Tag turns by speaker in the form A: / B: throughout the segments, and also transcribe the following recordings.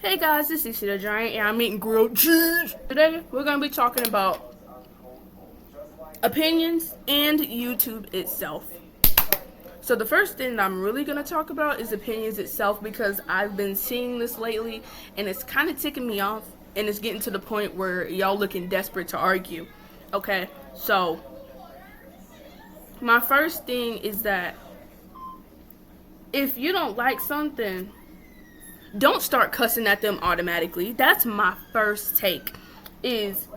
A: Hey guys, this is the Giant and I'm eating grilled cheese. Today we're going to be talking about opinions and YouTube itself. So the first thing that I'm really going to talk about is opinions itself because I've been seeing this lately and it's kind of ticking me off and it's getting to the point where y'all looking desperate to argue. Okay, so my first thing is that if you don't like something, don't start cussing at them automatically. That's my first take, is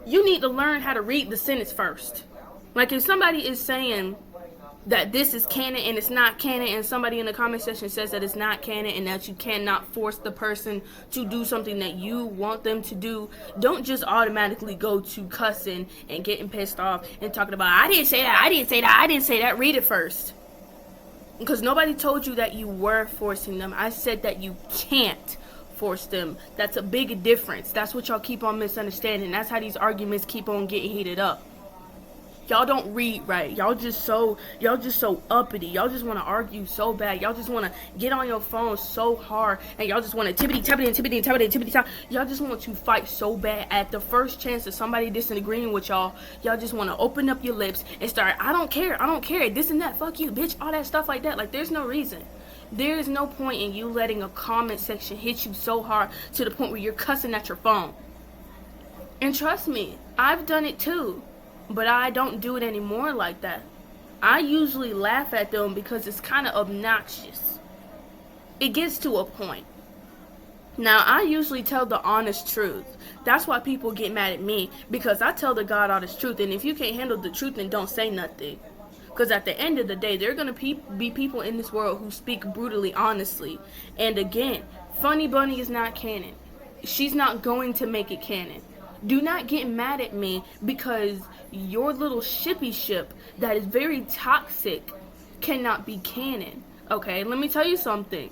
A: you need to learn how to read the sentence first. Like if somebody is saying that this is canon and it's not canon, and somebody in the comment section says that it's not canon and that you cannot force the person to do something that you want them to do, don't just automatically go to cussing and getting pissed off and talking about, I didn't say that, I didn't say that, I didn't say that. Read it first. Because nobody told you that you were forcing them. I said that you can't force them. That's a big difference. That's what y'all keep on misunderstanding. That's how these arguments keep on getting heated up. Y'all don't read right. Y'all just so uppity. Y'all just want to argue so bad. Y'all just want to get on your phone so hard, and y'all just want to tippity. Y'all just want to fight so bad. At the first chance of somebody disagreeing with y'all just want to open up your lips and start, I don't care, this and that, fuck you, bitch, all that stuff like that. Like, there's no reason. There is no point in you letting a comment section hit you so hard to the point where you're cussing at your phone. And trust me, I've done it too. But I don't do it anymore like that. I usually laugh at them because it's kind of obnoxious. It gets to a point. Now, I usually tell the honest truth. That's why people get mad at me, because I tell the God honest truth. And if you can't handle the truth, then don't say nothing. Because at the end of the day, there are going to be people in this world who speak brutally honestly. And again, Funny Bunny is not canon. She's not going to make it canon. Do not get mad at me because your little shippy ship that is very toxic cannot be canon. Okay, let me tell you something.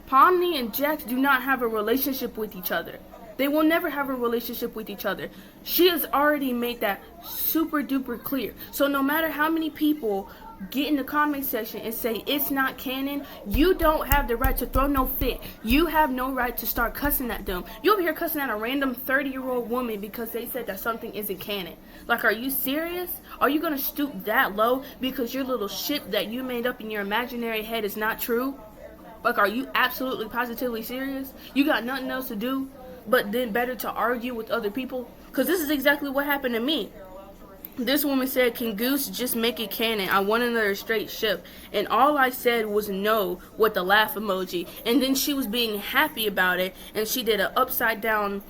A: Pomni and Jax do not have a relationship with each other. They will never have a relationship with each other. She has already made that super duper clear. So no matter how many people get in the comment section and say it's not canon, you don't have the right to throw no fit. You have no right to start cussing at them. You over here cussing at a random 30-year-old woman because they said that something isn't canon. Like, are you serious? Are you gonna stoop that low because your little ship that you made up in your imaginary head is not true? Like, are you absolutely positively serious? You got nothing else to do but then better to argue with other people? Because this is exactly what happened to me. This woman said, can Goose just make it canon? I want another straight ship. And all I said was no with the laugh emoji. And then she was being happy about it. And she did an upside down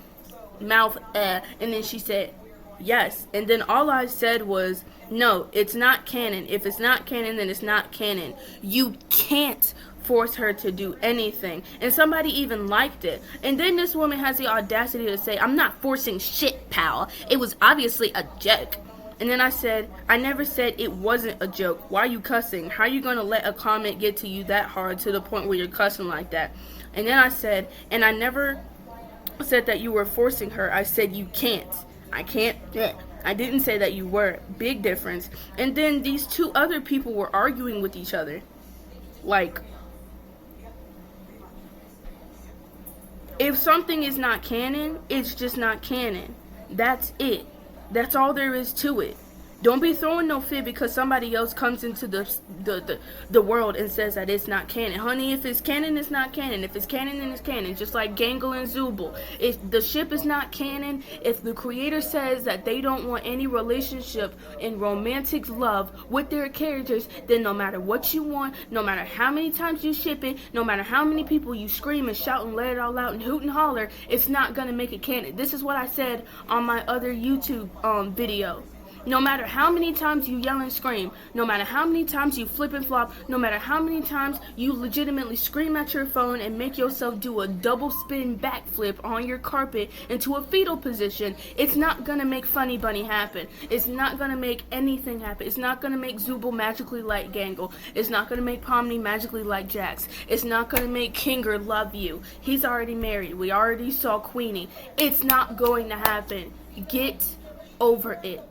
A: mouth and then she said yes. And then all I said was, no, it's not canon. If it's not canon, then it's not canon. You can't force her to do anything. And somebody even liked it. And then this woman has the audacity to say, I'm not forcing shit, pal. It was obviously a joke. And then I said, I never said it wasn't a joke. Why are you cussing? How are you going to let a comment get to you that hard to the point where you're cussing like that? And then I said, and I never said that you were forcing her. I said you can't. I can't. I didn't say that you were. Big difference. And then these two other people were arguing with each other. Like, if something is not canon, it's just not canon. That's it. That's all there is to it. Don't be throwing no fit because somebody else comes into the world and says that it's not canon. Honey, if it's canon, it's not canon. If it's canon, then it's canon. Just like Gangle and Zooble. If the ship is not canon, if the creator says that they don't want any relationship in romantic love with their characters, then no matter what you want, no matter how many times you ship it, no matter how many people you scream and shout and let it all out and hoot and holler, it's not going to make it canon. This is what I said on my other YouTube video. No matter how many times you yell and scream, no matter how many times you flip and flop, no matter how many times you legitimately scream at your phone and make yourself do a double spin backflip on your carpet into a fetal position, it's not going to make Funny Bunny happen. It's not going to make anything happen. It's not going to make Zooble magically like Gangle. It's not going to make Pomni magically like Jax. It's not going to make Kinger love you. He's already married. We already saw Queenie. It's not going to happen. Get over it.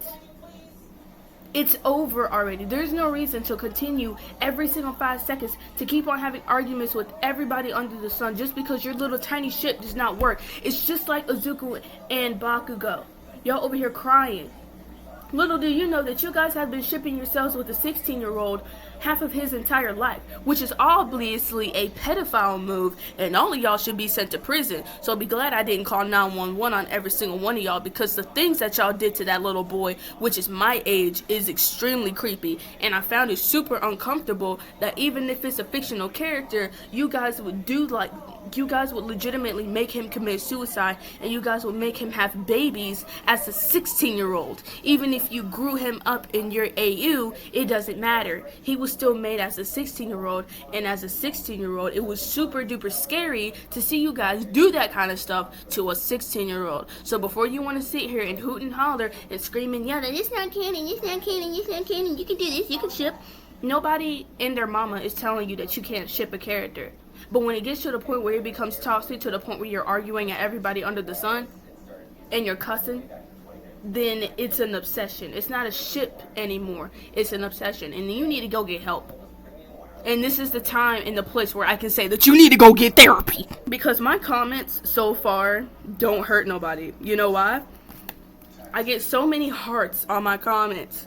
A: It's over already. There's no reason to continue every single 5 seconds to keep on having arguments with everybody under the sun just because your little tiny ship does not work. It's just like Izuku and Bakugo. Y'all over here crying. Little do you know that you guys have been shipping yourselves with a 16-year-old half of his entire life, which is obviously a pedophile move, and all of y'all should be sent to prison. So be glad I didn't call 911 on every single one of y'all, because the things that y'all did to that little boy, which is my age, is extremely creepy, and I found it super uncomfortable that even if it's a fictional character, you guys would legitimately make him commit suicide, and you guys would make him have babies as a 16-year-old. Even if you grew him up in your AU, it doesn't matter. He was still made as a 16-year-old, and as a 16-year-old, it was super duper scary to see you guys do that kind of stuff to a 16-year-old. So before you want to sit here and hoot and holler and scream and yell that it's not canon, it's not canon, it's not canon, you can do this, you can ship. Nobody and their mama is telling you that you can't ship a character. But when it gets to the point where it becomes toxic, to the point where you're arguing at everybody under the sun and you're cussing, then it's an obsession. It's not a ship anymore. It's an obsession. And you need to go get help. And this is the time and the place where I can say that you need to go get therapy. Because my comments so far don't hurt nobody. You know why? I get so many hearts on my comments.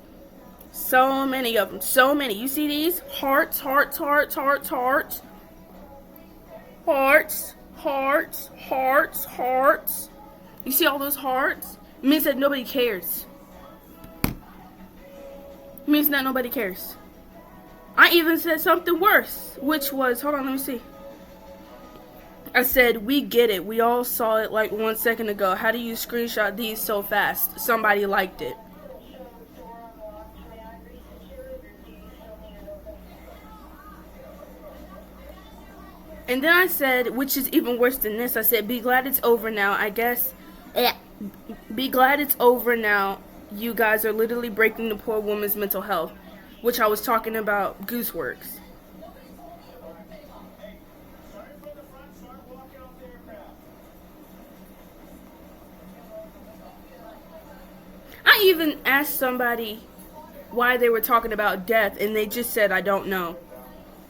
A: So many of them. So many. You see these? Hearts, hearts, hearts, hearts, hearts. Hearts, hearts, hearts, hearts. You see all those hearts? It means that nobody cares. It means that nobody cares. I even said something worse, which was, hold on, let me see. I said, we get it. We all saw it like 1 second ago. How do you screenshot these so fast? Somebody liked it. And then I said, which is even worse than this, I said, be glad it's over now, I guess. Be glad it's over now. You guys are literally breaking the poor woman's mental health, which I was talking about Gooseworks. I even asked somebody why they were talking about death, and they just said, I don't know.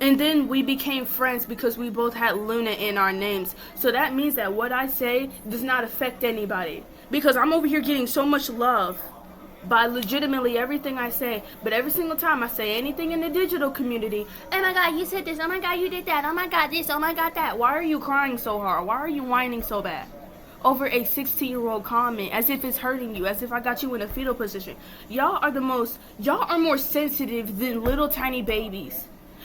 A: And then we became friends because we both had Luna in our names. So that means that what I say does not affect anybody. Because I'm over here getting so much love by legitimately everything I say. But every single time I say anything in the digital community, oh my God, you said this, oh my God, you did that, oh my God, this, oh my God, that. Why are you crying so hard? Why are you whining so bad over a 16-year-old comment, as if it's hurting you, as if I got you in a fetal position? Y'all are more sensitive than little tiny babies.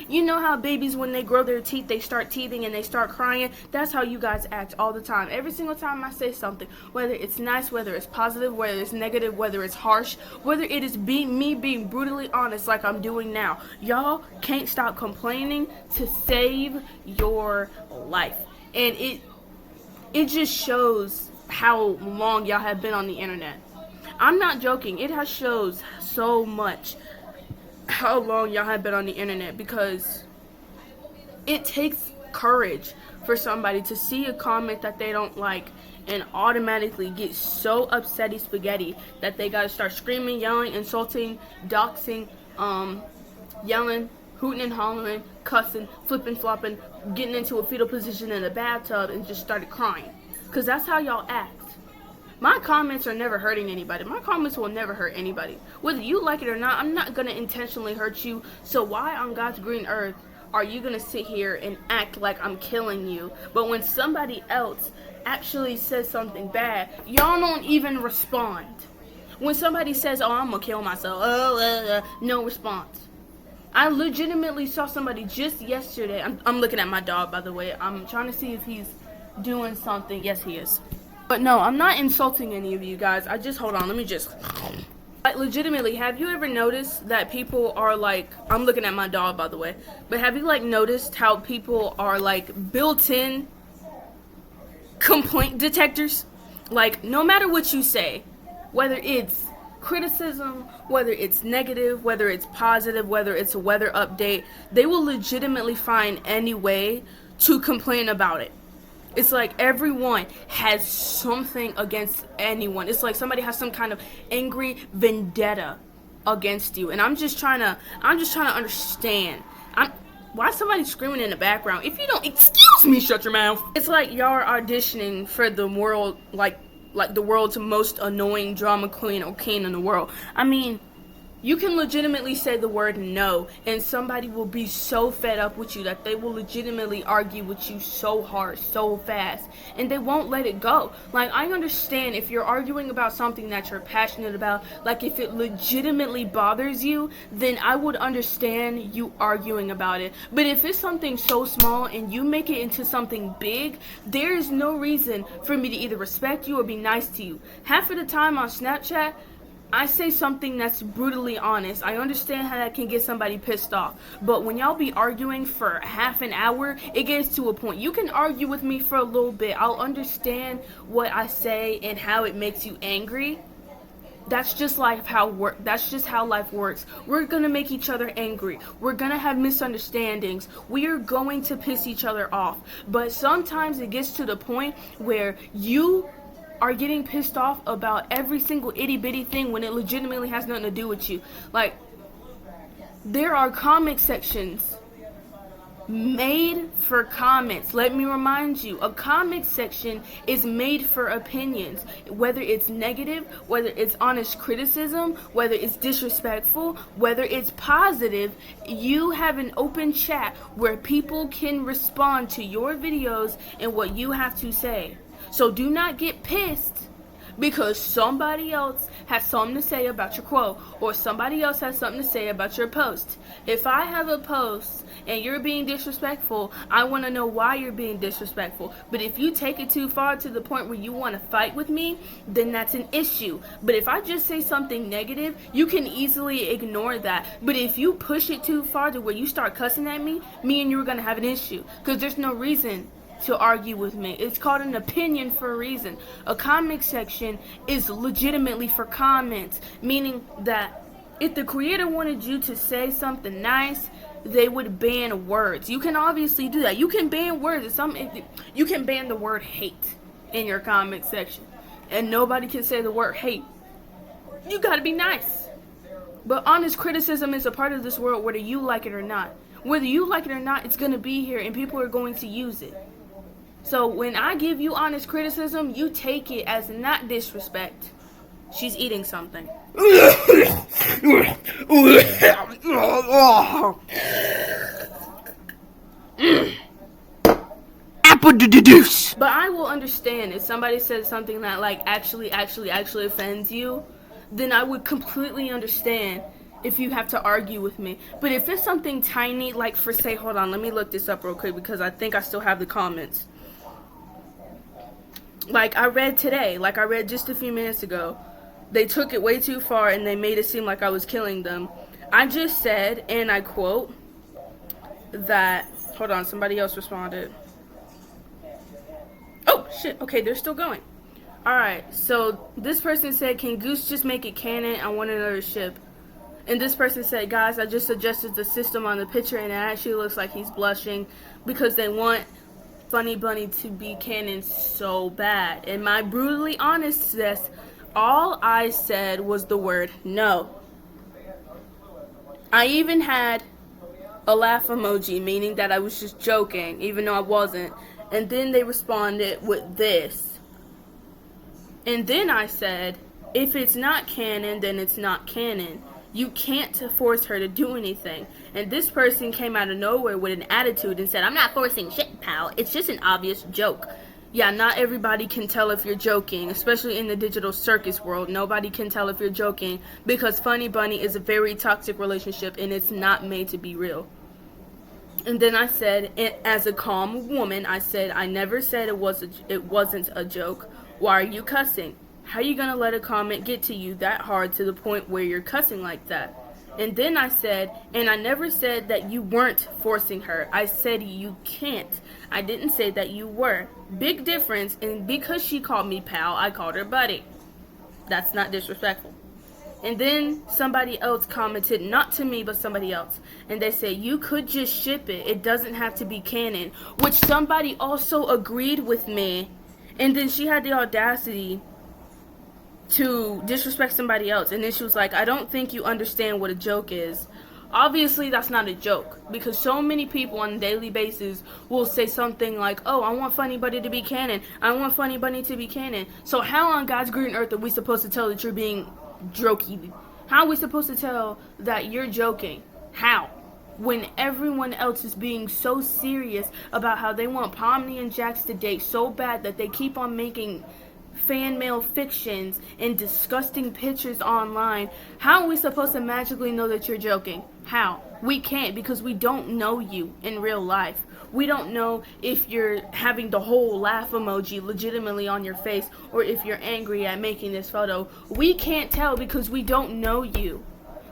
A: You know how babies, when they grow their teeth, they start teething and they start crying? That's how you guys act all the time. Every single time I say something, whether it's nice, whether it's positive, whether it's negative, whether it's harsh, whether it is me being brutally honest like I'm doing now, y'all can't stop complaining to save your life. And it just shows how long y'all have been on the internet. I'm not joking. It has shows so much how long y'all have been on the internet, because it takes courage for somebody to see a comment that they don't like and automatically get so upsetty spaghetti that they gotta start screaming, yelling, insulting, doxing, yelling, hooting and hollering, cussing, flipping, flopping, getting into a fetal position in a bathtub and just started crying. Because that's how y'all act. My comments are never hurting anybody. My comments will never hurt anybody. Whether you like it or not, I'm not going to intentionally hurt you. So why on God's green earth are you going to sit here and act like I'm killing you? But when somebody else actually says something bad, y'all don't even respond. When somebody says, oh, I'm going to kill myself, no response. I legitimately saw somebody just yesterday. I'm looking at my dog, by the way. I'm trying to see if he's doing something. Yes, he is. But no, I'm not insulting any of you guys. Hold on, let me just... Like, legitimately, have you ever noticed that people are like... I'm looking at my dog, by the way. But have you, like, noticed how people are, like, built-in complaint detectors? Like, no matter what you say, whether it's criticism, whether it's negative, whether it's positive, whether it's a weather update, they will legitimately find any way to complain about it. It's like everyone has something against anyone. It's like somebody has some kind of angry vendetta against you. And I'm just trying to understand. Why is somebody screaming in the background? If you don't, excuse me, shut your mouth. It's like y'all are auditioning for the world, like the world's most annoying drama queen or king in the world. I mean, you can legitimately say the word no, and somebody will be so fed up with you that they will legitimately argue with you so hard, so fast, and they won't let it go. Like, I understand if you're arguing about something that you're passionate about, like if it legitimately bothers you, then I would understand you arguing about it. But if it's something so small and you make it into something big, there is no reason for me to either respect you or be nice to you. Half of the time on Snapchat, I say something that's brutally honest. I understand how that can get somebody pissed off. But when y'all be arguing for half an hour, it gets to a point. You can argue with me for a little bit. I'll understand what I say and how it makes you angry. That's just that's just how life works. We're gonna make each other angry. We're gonna have misunderstandings. We are going to piss each other off. But sometimes it gets to the point where you are getting pissed off about every single itty bitty thing when it legitimately has nothing to do with you. Like, there are comment sections made for comments. Let me remind you, a comment section is made for opinions. Whether it's negative, whether it's honest criticism, whether it's disrespectful, whether it's positive, you have an open chat where people can respond to your videos and what you have to say. So do not get pissed because somebody else has something to say about your quote, or somebody else has something to say about your post. If I have a post and you're being disrespectful, I want to know why you're being disrespectful. But if you take it too far to the point where you want to fight with me, then that's an issue. But if I just say something negative, you can easily ignore that. But if you push it too far to where you start cussing at me and you are going to have an issue, because there's no reason to argue with me. It's called an opinion for a reason. A comment section is legitimately for comments, meaning that if the creator wanted you to say something nice, they would ban words. You can obviously do that. You can ban words. You can ban the word hate in your comment section, and nobody can say the word hate. You gotta be nice. But honest criticism is a part of this world, whether you like it or not. Whether you like it or not, it's gonna be here, and people are going to use it. So when I give you honest criticism, you take it as not disrespect. She's eating something. Apple juice. But I will understand if somebody says something that like actually offends you, then I would completely understand if you have to argue with me. But if it's something tiny, like for say, hold on, let me look this up real quick because I think I still have the comments. Like I read just a few minutes ago, they took it way too far and they made it seem like I was killing them. I just said, and I quote, that, hold on, somebody else responded. Oh, shit, okay, they're still going. Alright, so this person said, can Goose just make it canon? I want another ship. And this person said, guys, I just adjusted the system on the picture and it actually looks like he's blushing because they want Funny Bunny to be canon so bad. And my brutally honest says, all I said was the word no. I even had a laugh emoji, meaning that I was just joking, even though I wasn't. And then they responded with this. And then I said, if it's not canon, then it's not canon. You can't force her to do anything. And this person came out of nowhere with an attitude and said, I'm not forcing shit, pal. It's just an obvious joke. Yeah, not everybody can tell if you're joking, especially in the digital circus world. Nobody can tell if you're joking because Funny Bunny is a very toxic relationship and it's not made to be real. And then I said, as a calm woman, I said, I never said it wasn't a joke. Why are you cussing? How are you going to let a comment get to you that hard to the point where you're cussing like that? And then I said, and I never said that you weren't forcing her. I said you can't. I didn't say that you were. Big difference, and because she called me pal, I called her buddy. That's not disrespectful. And then somebody else commented, not to me, but somebody else. And they said, you could just ship it. It doesn't have to be canon. Which somebody also agreed with me. And then she had the audacity to disrespect somebody else. And then she was like, I don't think you understand what a joke is. Obviously, that's not a joke, because so many people on a daily basis will say something like, oh, I want Funny Bunny to be canon. I want Funny Bunny to be canon. So how on God's green earth are we supposed to tell that you're being jokey? How are we supposed to tell that you're joking? How? When everyone else is being so serious about how they want Pomni and Jax to date so bad that they keep on making fan mail fictions and disgusting pictures online. How are we supposed to magically know that you're joking? How? We can't, because we don't know you in real life. We don't know if you're having the whole laugh emoji legitimately on your face or if you're angry at making this photo. We can't tell because we don't know you.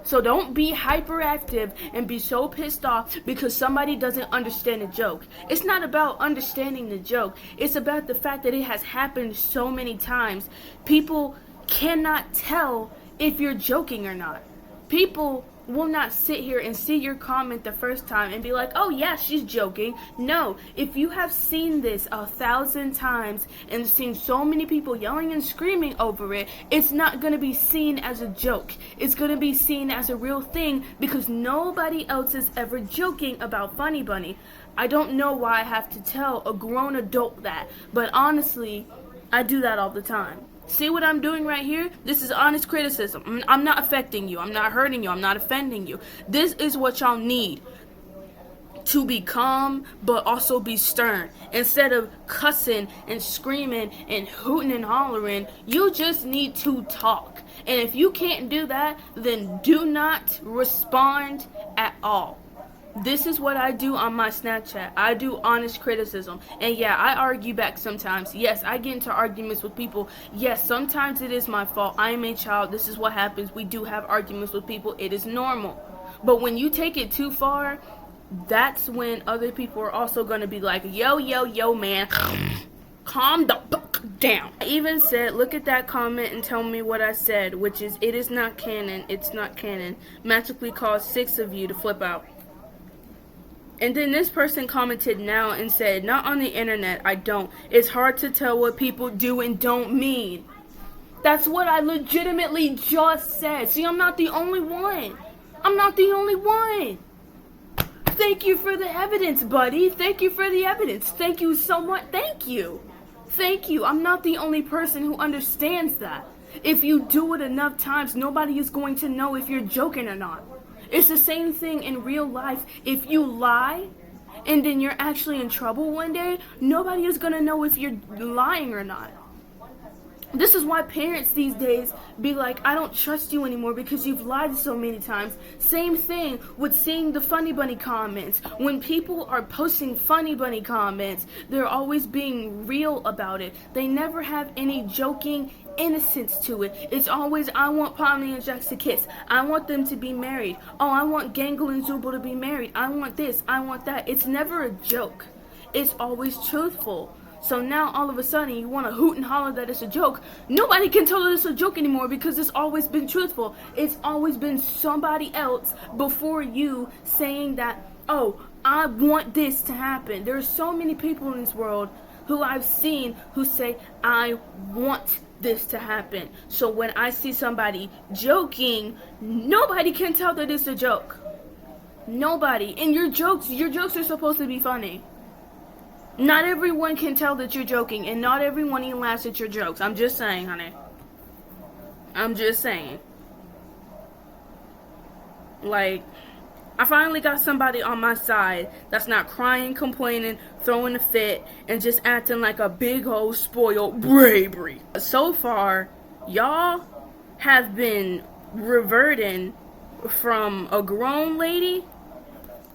A: So don't be hyperactive and be so pissed off because somebody doesn't understand a joke. It's not about understanding the joke. It's about the fact that it has happened so many times. People cannot tell if you're joking or not. People will not sit here and see your comment the first time and be like, oh yeah, she's joking. No, if you have seen this 1,000 times and seen so many people yelling and screaming over it, it's not going to be seen as a joke. It's going to be seen as a real thing because nobody else is ever joking about Funny Bunny. I don't know why I have to tell a grown adult that, but honestly, I do that all the time. See what I'm doing right here? This is honest criticism. I'm not affecting you. I'm not hurting you. I'm not offending you. This is what y'all need. To be calm, but also be stern. Instead of cussing and screaming and hooting and hollering, you just need to talk. And if you can't do that, then do not respond at all. This is what I do on my Snapchat. I do honest criticism. And yeah, I argue back sometimes. Yes, I get into arguments with people. Yes, sometimes it is my fault. I am a child. This is what happens. We do have arguments with people. It is normal. But when you take it too far, that's when other people are also going to be like, yo, man, calm the fuck down. I even said, look at that comment and tell me what I said, which is, it is not canon. It's not canon. Magically caused 6 of you to flip out. And then this person commented now and said, not on the internet, I don't. It's hard to tell what people do and don't mean. That's what I legitimately just said. See, I'm not the only one. I'm not the only one. Thank you for the evidence, buddy. Thank you for the evidence. Thank you so much. Thank you. Thank you. I'm not the only person who understands that. If you do it enough times, nobody is going to know if you're joking or not. It's the same thing in real life. If you lie and then you're actually in trouble one day, nobody is going to know if you're lying or not. This is why parents these days be like, I don't trust you anymore because you've lied so many times. Same thing with seeing the Funny Bunny comments. When people are posting Funny Bunny comments, they're always being real about it. They never have any joking innocence to it. It's always, I want Pomni and Jax to kiss. I want them to be married. Oh, I want Gangle and Zubul to be married. I want this. I want that. It's never a joke. It's always truthful. So now all of a sudden you want to hoot and holler that it's a joke. Nobody can tell that it's a joke anymore because it's always been truthful. It's always been somebody else before you saying that, oh, I want this to happen. There are so many people in this world who I've seen who say, I want this to happen. So when I see somebody joking, nobody can tell that it's a joke. Nobody. And your jokes are supposed to be funny. Not everyone can tell that you're joking, and not everyone even laughs at your jokes. I'm just saying, honey. I'm just saying. Like, I finally got somebody on my side that's not crying, complaining, throwing a fit, and just acting like a big old spoiled baby. So far, y'all have been reverting from a grown lady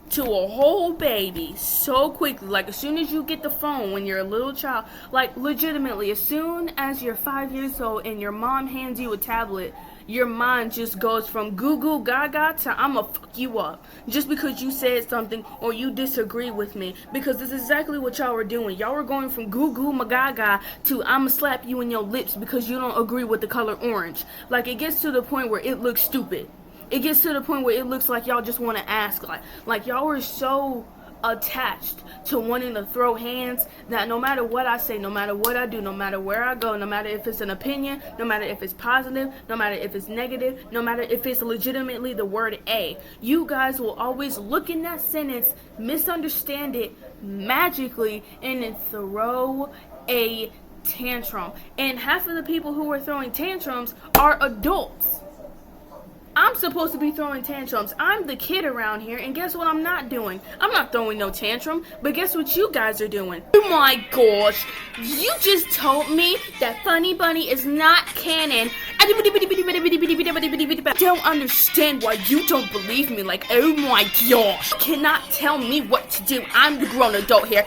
A: to a whole baby so quickly. Like, as soon as you get the phone when you're a little child, like, legitimately, as soon as you're 5 years old and your mom hands you a tablet, your mind just goes from goo goo gaga to I'ma fuck you up just because you said something or you disagree with me. Because this is exactly what y'all were doing. Y'all were going from goo goo magaga to I'ma slap you in your lips because you don't agree with the color orange. Like, it gets to the point where it looks stupid. It gets to the point where it looks like y'all just want to ask. Like y'all were so attached to wanting to throw hands that no matter what I say, no matter what I do, no matter where I go, no matter if it's an opinion, no matter if it's positive, no matter if it's negative, no matter if it's legitimately the word A, you guys will always look in that sentence, misunderstand it magically, and then throw a tantrum. And half of the people who are throwing tantrums are adults. I'm supposed to be throwing tantrums. I'm the kid around here, and guess what I'm not doing? I'm not throwing no tantrum, but guess what you guys are doing? Oh my gosh, you just told me that Funny Bunny is not canon. I don't understand why you don't believe me. Like, oh my gosh. You cannot tell me what to do. I'm the grown adult here.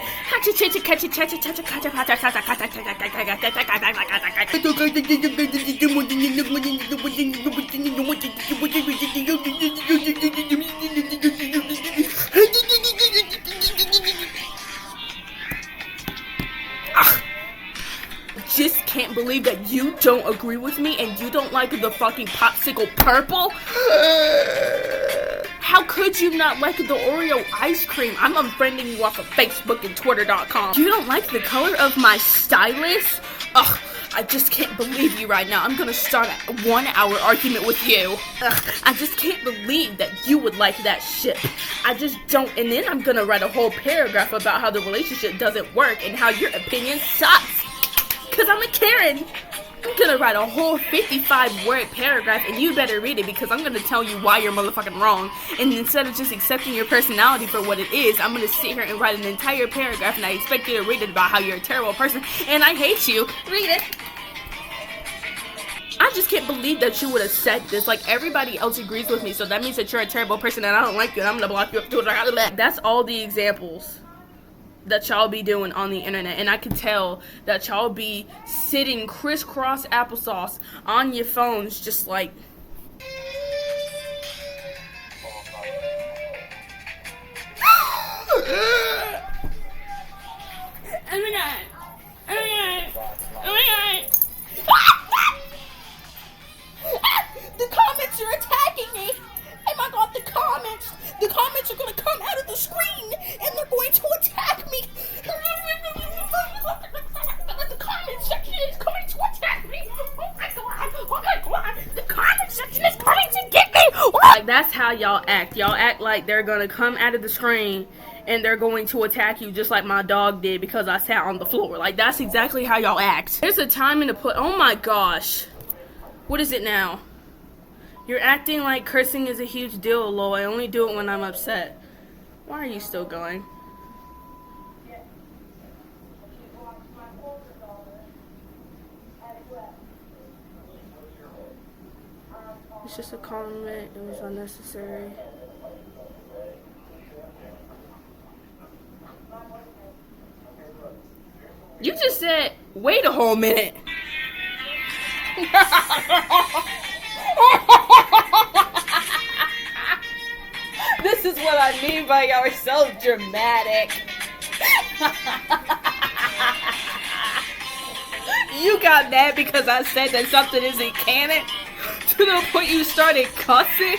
A: Just can't believe that you don't agree with me and you don't like the fucking popsicle purple. How could you not like the Oreo ice cream? I'm unfriending you off of Facebook and Twitter.com. You don't like the color of my stylus? Ugh, I just can't believe you right now. I'm gonna start a 1-hour argument with you. Ugh, I just can't believe that you would like that shit. I just don't. And then I'm gonna write a whole paragraph about how the relationship doesn't work and how your opinion sucks. Because I'm a Karen. I'm gonna write a whole 55-word paragraph and you better read it because I'm gonna tell you why you're motherfucking wrong. And instead of just accepting your personality for what it is, I'm gonna sit here and write an entire paragraph and I expect you to read it about how you're a terrible person and I hate you. Read it. I just can't believe that you would have said this. Like, everybody else agrees with me, so that means that you're a terrible person and I don't like you and I'm gonna block you up. That's all the examples that y'all be doing on the internet, and I can tell that y'all be sitting crisscross applesauce on your phones just like the comments are attacking me. Oh my god, the comments are gonna come out of the screen and they're going to attack me. The comment section is coming to attack me. Oh my god, the comment section is coming to get me. Like, that's how y'all act. Y'all act like they're gonna come out of the screen and they're going to attack you just like my dog did because I sat on the floor. Like, that's exactly how y'all act. There's a time and a put. Oh my gosh. What is it now? You're acting like cursing is a huge deal, lol. I only do it when I'm upset. Why are you still going? It's just a compliment. It was unnecessary. You just said, wait a whole minute. This is what I mean by y'all are so dramatic. You got mad because I said that something isn't canon to the point you started cussing.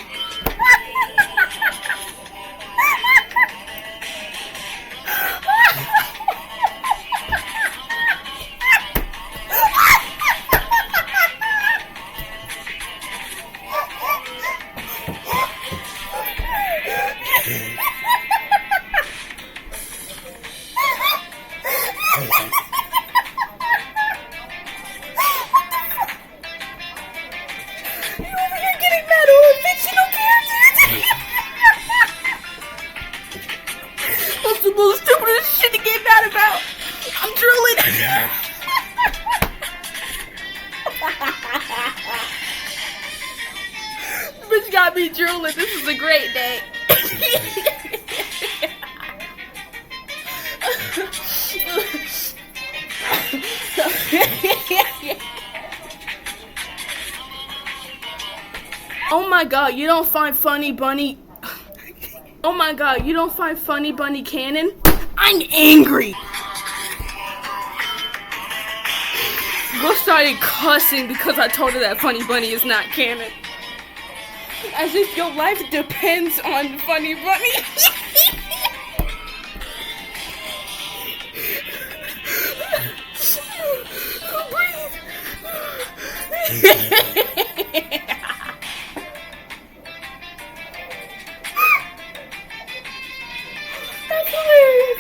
A: That's the most stupidest shit to get mad about. I'm drooling. Bitch got me drooling. This is a great day. Oh my god, you don't find Funny Bunny... Oh my god, you don't find Funny Bunny canon? I'm angry! Girl started cussing because I told her that Funny Bunny is not canon. As if your life depends on Funny Bunny. That's hilarious.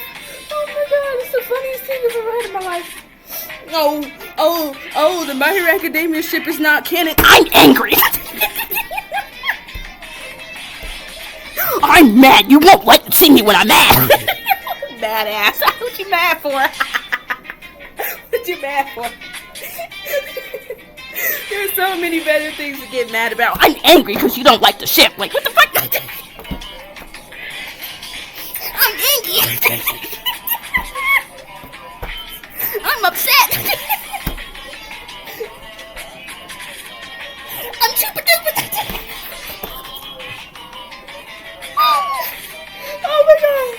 A: Oh my god, it's the funniest thing I've ever heard in my life. Oh, the My Hero Academia ship is not canon. I'm angry. I'm mad. You won't see me when I'm mad. Mad ass. What you mad for? What you mad for? There's so many better things to get mad about. I'm angry because you don't like the ship. Like, what the fuck? I'm angry. I'm upset. I'm super duper. Oh my god.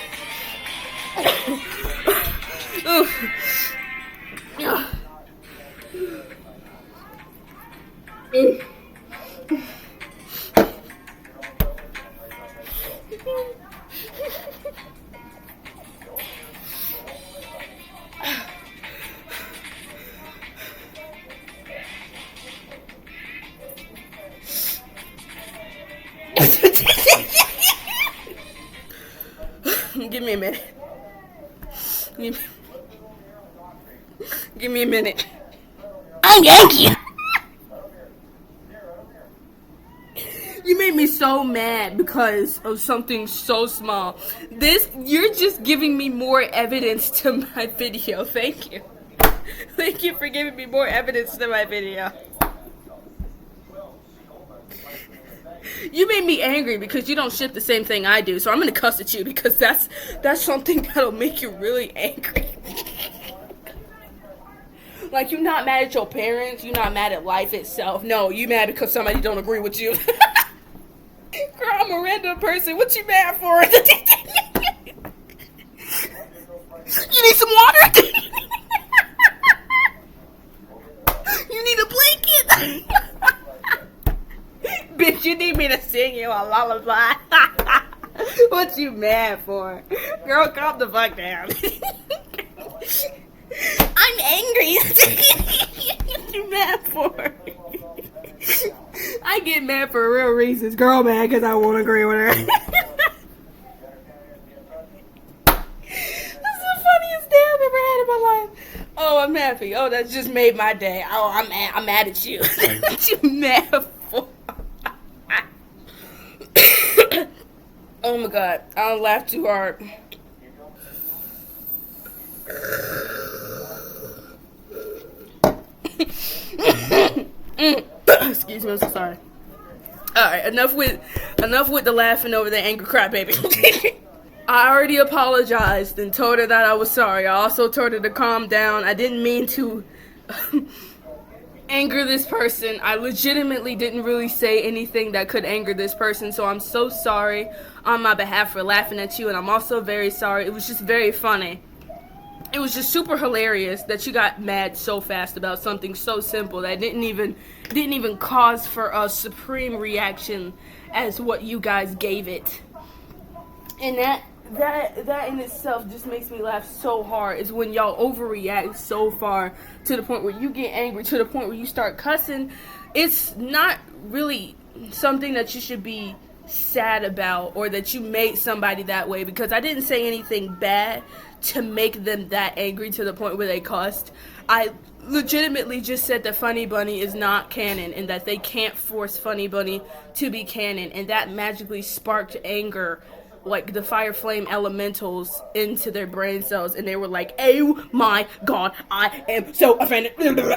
A: Give me a minute. Give me a minute. I'm Yankee. You made me so mad because of something so small. You're just giving me more evidence to my video. Thank you. Thank you for giving me more evidence to my video. You made me angry because you don't ship the same thing I do, so I'm gonna cuss at you because that's something that'll make you really angry. Like, you're not mad at your parents, you're not mad at life itself. No, you mad because somebody don't agree with you. Girl, I'm a random person. What you mad for? You need some water? You need a blanket? Bitch, you need me to sing you a lullaby. What you mad for? Girl, calm the fuck down. I'm angry. What you mad for? I get mad for real reasons. Girl mad because I won't agree with her. That's the funniest day I've ever had in my life. Oh, I'm happy. Oh, that just made my day. Oh, I'm mad at you. What you mad for? Oh my god, I don't laugh too hard. Excuse me, I'm so sorry. Alright, enough with the laughing over the angry crybaby. I already apologized and told her that I was sorry. I also told her to calm down. I didn't mean to anger this person. I legitimately didn't really say anything that could anger this person, so I'm so sorry on my behalf for laughing at you, and I'm also very sorry. It was just very funny. It was just super hilarious that you got mad so fast about something so simple that didn't even cause for a supreme reaction as what you guys gave it. And that in itself just makes me laugh so hard, is when y'all overreact so far to the point where you get angry, to the point where you start cussing. It's not really something that you should be sad about, or that you made somebody that way, because I didn't say anything bad to make them that angry to the point where they cussed. I legitimately just said that Funny Bunny is not canon and that they can't force Funny Bunny to be canon, and that magically sparked anger, like the fire flame elementals, into their brain cells, and they were like, oh my god, I am so offended.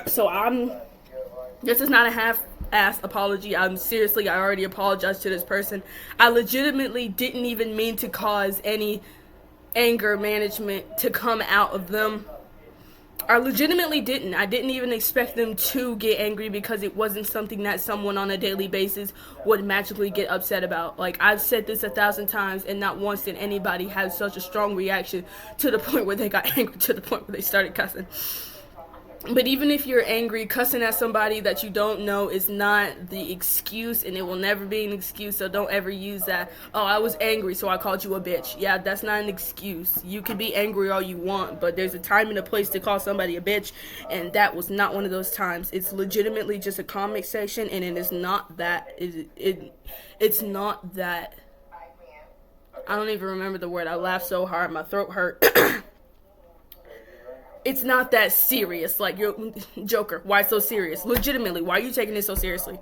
A: So this is not a half-ass apology. I already apologized to this person. I legitimately didn't even mean to cause any anger management to come out of them. I legitimately didn't. I didn't even expect them to get angry, because it wasn't something that someone on a daily basis would magically get upset about. Like, I've said this 1,000 times, and not once did anybody have such a strong reaction to the point where they got angry, to the point where they started cussing. But even if you're angry, cussing at somebody that you don't know is not the excuse, and it will never be an excuse, so don't ever use that. Oh, I was angry, so I called you a bitch. Yeah, that's not an excuse. You can be angry all you want, but there's a time and a place to call somebody a bitch, and that was not one of those times. It's legitimately just a comic section, and it is not that. It's not that. I don't even remember the word. I laughed so hard, my throat hurt. It's not that serious. Like, you're Joker, why so serious? Legitimately, why are you taking it so seriously?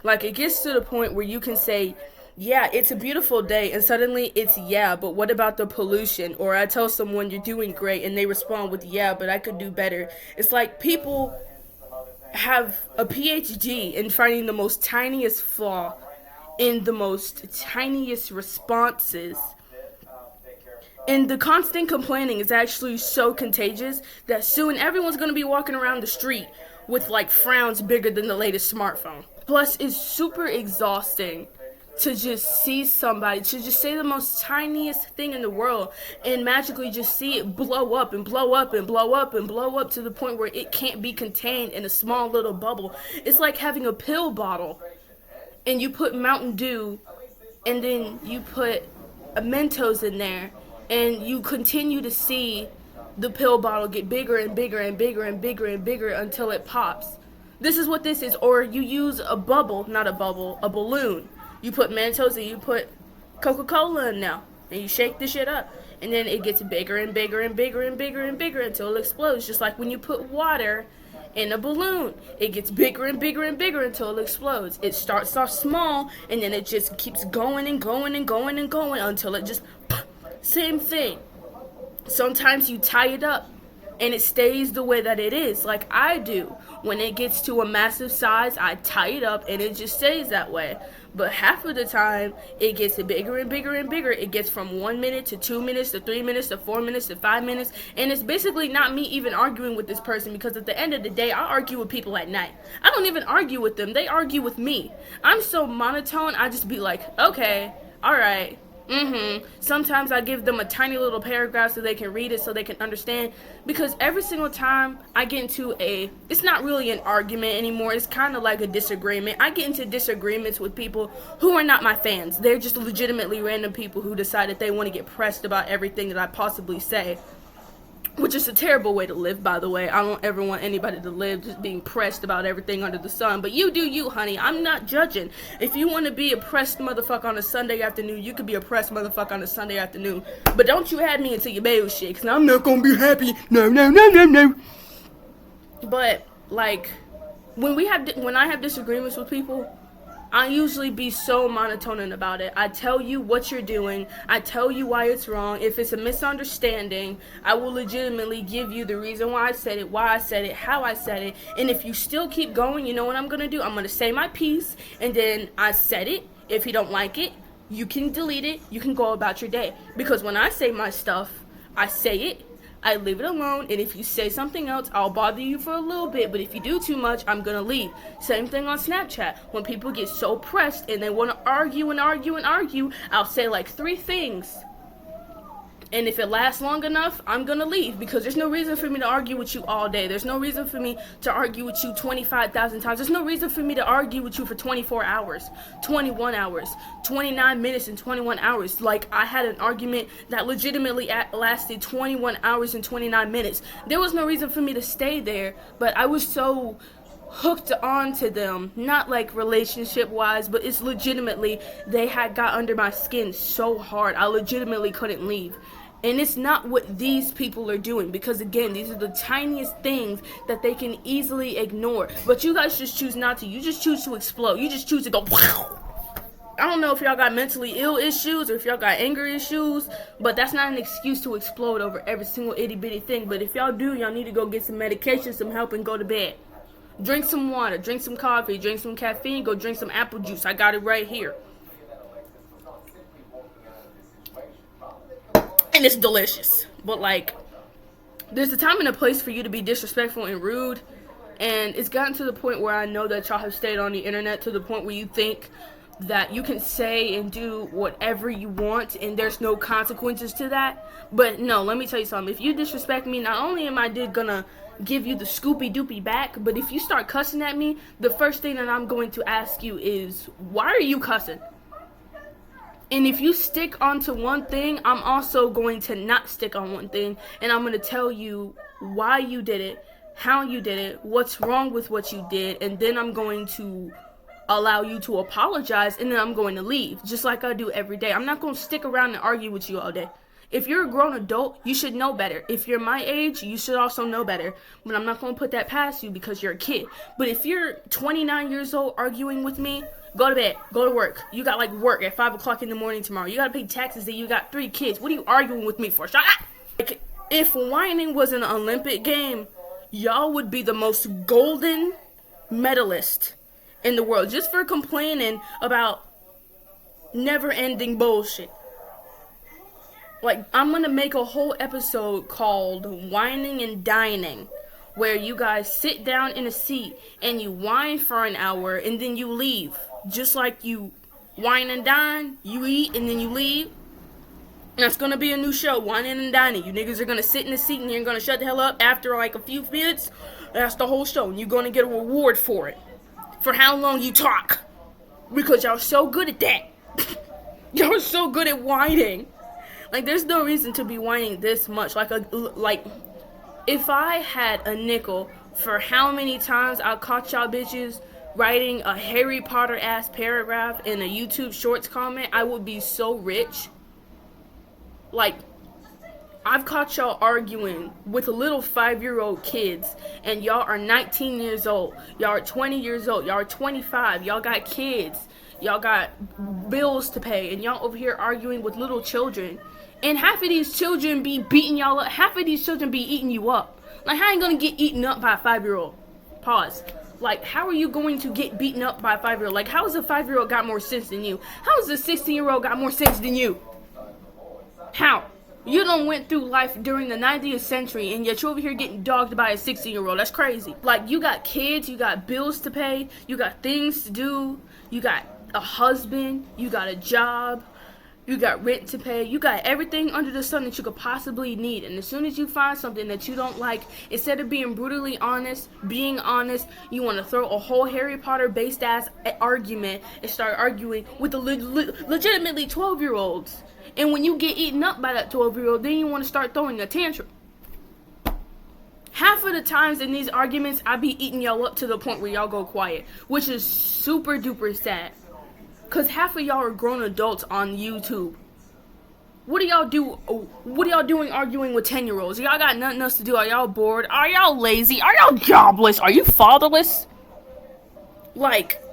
A: Like, it gets to the point where you can say, yeah, it's a beautiful day, and suddenly it's, yeah, but what about the pollution? Or I tell someone you're doing great, and they respond with, yeah, but I could do better. It's like people have a PhD in finding the most tiniest flaw in the most tiniest responses. And the constant complaining is actually so contagious that soon everyone's going to be walking around the street with like frowns bigger than the latest smartphone. Plus, it's super exhausting to just see somebody, to just say the most tiniest thing in the world and magically just see it blow up and blow up and blow up and blow up to the point where it can't be contained in a small little bubble. It's like having a pill bottle and you put Mountain Dew and then you put a Mentos in there, and you continue to see the pill bottle get bigger and bigger and bigger and bigger and bigger until it pops. This is what this is. Or you use a bubble, not a bubble, a balloon. You put Mentos and you put Coca-Cola in now, and you shake the shit up, and then it gets bigger and bigger and bigger and bigger and bigger until it explodes. Just like when you put water in a balloon, it gets bigger and bigger and bigger until it explodes. It starts off small, and then it just keeps going and going and going and going until it just... Same thing. Sometimes you tie it up and it stays the way that it is, like I do. When it gets to a massive size, I tie it up and it just stays that way. But half of the time, it gets bigger and bigger and bigger. It gets from 1 minute to 2 minutes to 3 minutes to 4 minutes to 5 minutes. And it's basically not me even arguing with this person, because at the end of the day, I argue with people at night. I don't even argue with them. They argue with me. I'm so monotone, I just be like, okay, alright. Sometimes I give them a tiny little paragraph so they can read it, so they can understand. Because every single time I get into it's not really an argument anymore. It's kind of like a disagreement. I get into disagreements with people who are not my fans. They're just legitimately random people who decide that they want to get pressed about everything that I possibly say. Which is a terrible way to live, by the way. I don't ever want anybody to live just being pressed about everything under the sun. But you do you, honey. I'm not judging. If you want to be a pressed motherfucker on a Sunday afternoon, you could be a pressed motherfucker on a Sunday afternoon. But don't you add me into your bullshit, because I'm not going to be happy. No. But, like, when I have disagreements with people, I usually be so monotone about it. I tell you what you're doing. I tell you why it's wrong. If it's a misunderstanding, I will legitimately give you the reason why I said it, how I said it. And if you still keep going, you know what I'm going to do? I'm going to say my piece, and then I said it. If you don't like it, you can delete it. You can go about your day. Because when I say my stuff, I say it. I leave it alone, and if you say something else, I'll bother you for a little bit, but if you do too much, I'm gonna leave. Same thing on Snapchat. When people get so pressed and they want to argue, I'll say like 3 things. And if it lasts long enough, I'm gonna leave, because there's no reason for me to argue with you all day. There's no reason for me to argue with you 25,000 times. There's no reason for me to argue with you for 24 hours, 21 hours, 29 minutes, and 21 hours. Like, I had an argument that legitimately lasted 21 hours and 29 minutes. There was no reason for me to stay there, but I was so hooked on to them, not like relationship wise, but it's legitimately, they had got under my skin so hard, I legitimately couldn't leave. And it's not what these people are doing, because again, these are the tiniest things that they can easily ignore. But you guys just choose not to. You just choose to explode. You just choose to go wow. I don't know if y'all got mentally ill issues or if y'all got anger issues, but that's not an excuse to explode over every single itty bitty thing. But if y'all do, y'all need to go get some medication, some help, and go to bed. Drink some water, drink some coffee, drink some caffeine, go drink some apple juice. I got it right here. And it's delicious. But like, there's a time and a place for you to be disrespectful and rude. And it's gotten to the point where I know that y'all have stayed on the internet to the point where you think that you can say and do whatever you want and there's no consequences to that. But no, let me tell you something. If you disrespect me, not only am I gonna give you the scoopy doopy back, but if you start cussing at me, the first thing that I'm going to ask you is, why are you cussing? And if you stick onto one thing, I'm also going to not stick on one thing, and I'm going to tell you why you did it, how you did it, what's wrong with what you did, and then I'm going to allow you to apologize, and then I'm going to leave, just like I do every day. I'm not going to stick around and argue with you all day. If you're a grown adult, you should know better. If you're my age, you should also know better. But I'm not going to put that past you because you're a kid. But if you're 29 years old arguing with me, go to bed. Go to work. You got like work at 5 o'clock in the morning tomorrow. You got to pay taxes and you got 3 kids. What are you arguing with me for? Shut up! Like, if whining was an Olympic game, y'all would be the most golden medalist in the world just for complaining about never-ending bullshit. Like, I'm gonna make a whole episode called Whining and Dining, where you guys sit down in a seat and you whine for an hour and then you leave. Just like you whine and dine, you eat and then you leave. And that's gonna be a new show, Whining and Dining. You niggas are gonna sit in the seat and you're gonna shut the hell up after like a few minutes. That's the whole show, and you're gonna get a reward for it. For how long you talk. Because y'all so good at that. Y'all so good at whining. Like, there's no reason to be whining this much. Like, if I had a nickel for how many times I caught y'all bitches writing a Harry Potter-ass paragraph in a YouTube Shorts comment, I would be so rich. Like, I've caught y'all arguing with little 5-year-old kids, and y'all are 19 years old. Y'all are 20 years old. Y'all are 25. Y'all got kids. Y'all got bills to pay, and y'all over here arguing with little children. And half of these children be beating y'all up. Half of these children be eating you up. Like, how are you going to get eaten up by a 5-year-old? Pause. Like, how are you going to get beaten up by a 5-year-old? Like, how has a 5-year-old got more sense than you? How has a 16-year-old got more sense than you? How? You done went through life during the 90th century, and yet you're over here getting dogged by a 16-year-old. That's crazy. Like, you got kids, you got bills to pay, you got things to do, you got a husband, you got a job, you got rent to pay, you got everything under the sun that you could possibly need. And as soon as you find something that you don't like, instead of being brutally honest, you want to throw a whole Harry Potter based ass argument and start arguing with the legitimately 12-year-olds. And when you get eaten up by that 12-year-old, then you want to start throwing a tantrum. Half of the times in these arguments, I be eating y'all up to the point where y'all go quiet, which is super duper sad. Because half of y'all are grown adults on YouTube. What do y'all do? What are y'all doing arguing with 10-year-olds? Y'all got nothing else to do? Are y'all bored? Are y'all lazy? Are y'all jobless? Are you fatherless? Like,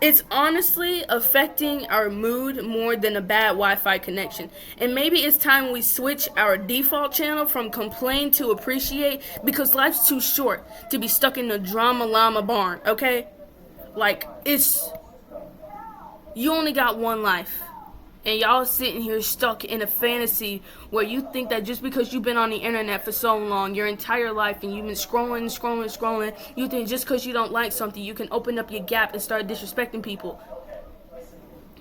A: it's honestly affecting our mood more than a bad Wi-Fi connection. And maybe it's time we switch our default channel from complain to appreciate, because life's too short to be stuck in the drama llama barn, okay? Like, you only got one life. And y'all sitting here stuck in a fantasy where you think that just because you've been on the internet for so long, your entire life, and you've been scrolling, you think just because you don't like something, you can open up your gap and start disrespecting people.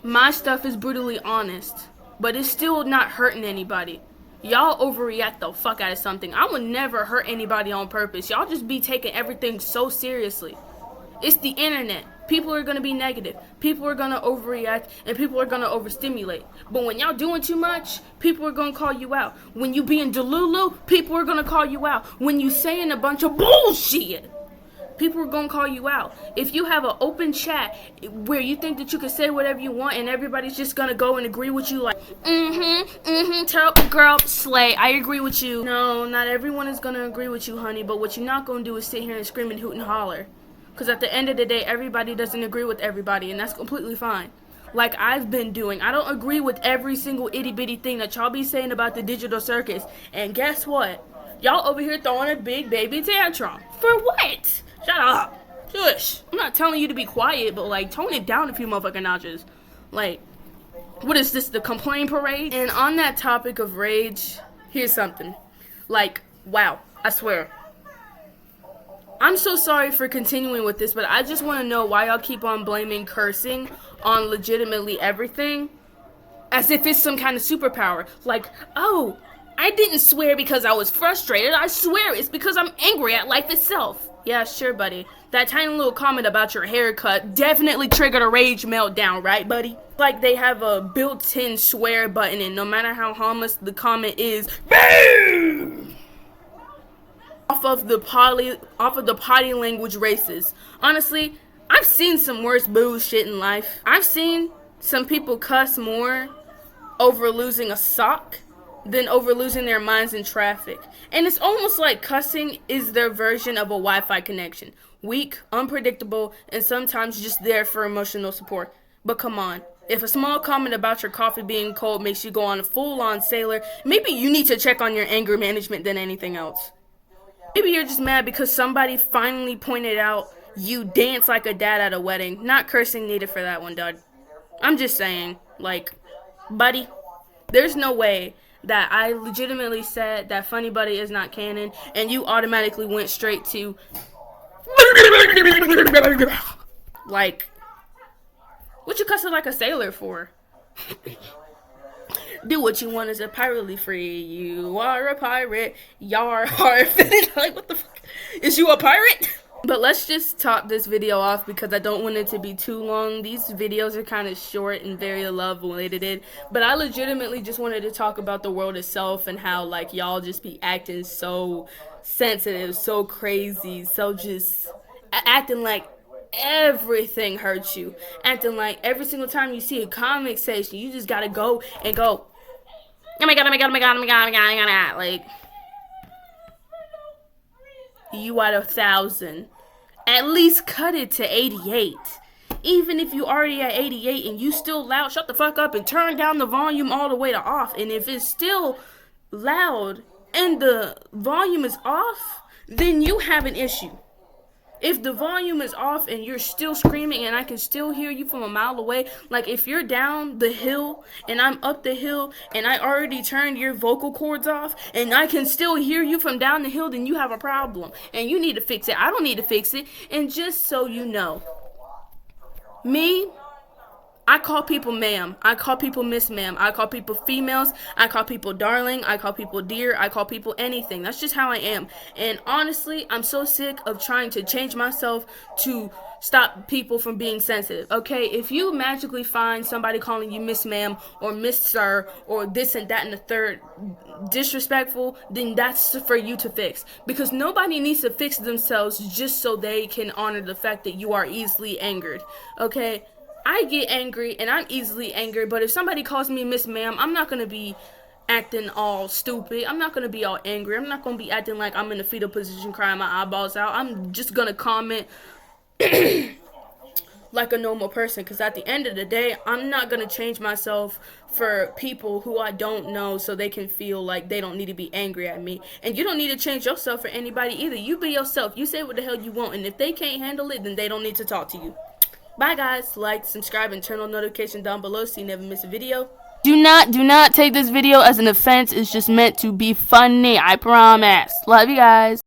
A: My stuff is brutally honest, but it's still not hurting anybody. Y'all overreact the fuck out of something. I would never hurt anybody on purpose. Y'all just be taking everything so seriously. It's the internet. People are going to be negative. People are going to overreact, and people are going to overstimulate. But when y'all doing too much, people are going to call you out. When you being delulu, people are going to call you out. When you saying a bunch of bullshit, people are going to call you out. If you have an open chat where you think that you can say whatever you want and everybody's just going to go and agree with you like, girl, slay, I agree with you. No, not everyone is going to agree with you, honey, but what you're not going to do is sit here and scream and hoot and holler. Because at the end of the day, everybody doesn't agree with everybody, and that's completely fine. Like I've been doing. I don't agree with every single itty-bitty thing that y'all be saying about the digital circus. And guess what? Y'all over here throwing a big baby tantrum. For what? Shut up. Shush. I'm not telling you to be quiet, but like tone it down a few motherfucking notches. Like, what is this, the complaint parade? And on that topic of rage, here's something. Like, wow, I swear. I'm so sorry for continuing with this, but I just want to know why y'all keep on blaming cursing on legitimately everything as if it's some kind of superpower. Like, oh, I didn't swear because I was frustrated. I swear it's because I'm angry at life itself. Yeah, sure, buddy. That tiny little comment about your haircut definitely triggered a rage meltdown, right, buddy? Like they have a built-in swear button, and no matter how harmless the comment is, BAM! Off of the potty language races. Honestly, I've seen some worse bullshit in life. I've seen some people cuss more over losing a sock than over losing their minds in traffic. And it's almost like cussing is their version of a Wi-Fi connection. Weak, unpredictable, and sometimes just there for emotional support. But come on, if a small comment about your coffee being cold makes you go on a full-on sailor, maybe you need to check on your anger management than anything else. Maybe you're just mad because somebody finally pointed out you dance like a dad at a wedding. Not cursing needed for that one, Dud. I'm just saying, like, buddy, there's no way that I legitimately said that Funny Buddy is not canon, and you automatically went straight to, like, what you cussing like a sailor for? Do what you want as a pirately free. You are a pirate. Yar har. Like, what the fuck? Is you a pirate? But let's just top this video off because I don't want it to be too long. These videos are kind of short and very love-related. But I legitimately just wanted to talk about the world itself and how, like, y'all just be acting so sensitive, so crazy, so just acting like everything hurts you. Acting like every single time you see a comic section, you just gotta go and go, oh my god, oh my god, oh my god, oh my god, oh my god, oh my god, like, you at 1,000. At least cut it to 88. Even if you already at 88 and you still loud, shut the fuck up and turn down the volume all the way to off. And if it's still loud and the volume is off, then you have an issue. If the volume is off and you're still screaming and I can still hear you from a mile away, like if you're down the hill and I'm up the hill and I already turned your vocal cords off and I can still hear you from down the hill, then you have a problem and you need to fix it. I don't need to fix it. And just so you know, me, I call people ma'am. I call people miss ma'am. I call people females. I call people darling. I call people dear. I call people anything. That's just how I am. And honestly, I'm so sick of trying to change myself to stop people from being sensitive. Okay, if you magically find somebody calling you miss ma'am or miss sir or this and that and the third disrespectful, then that's for you to fix. Because nobody needs to fix themselves just so they can honor the fact that you are easily angered. Okay? I get angry and I'm easily angered, but if somebody calls me Miss Ma'am, I'm not going to be acting all stupid. I'm not going to be all angry. I'm not going to be acting like I'm in a fetal position crying my eyeballs out. I'm just going to comment like a normal person, because at the end of the day, I'm not going to change myself for people who I don't know so they can feel like they don't need to be angry at me. And you don't need to change yourself for anybody either. You be yourself. You say what the hell you want, and if they can't handle it, then they don't need to talk to you. Bye guys, like, subscribe, and turn on notification down below so you never miss a video. Do not take this video as an offense. It's just meant to be funny, I promise. Love you guys.